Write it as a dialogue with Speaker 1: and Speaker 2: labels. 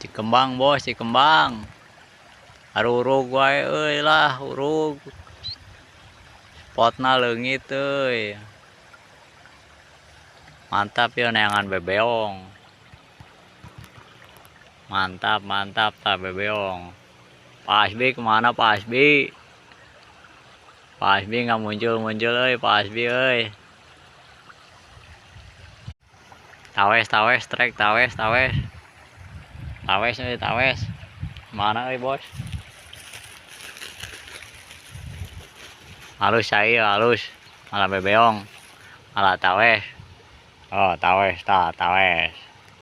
Speaker 1: Cikembang bos, cikembang. Arurug wae euy lah, urug. Spotna leungit euy. Mantap ya neangan bebeong. Mantap, mantap tak bebeong. Pak Asbi kemana Pak Asbi? Pak Asbi nggak muncul-muncul euy, Pak Asbi euy. Tawes, tawes, trek, tawes, tawes. Tawes euy, tawes. Mana euy bos? Halus saya, halus. Malah bebeong. Malah tawes. Oh, tawes, tawes.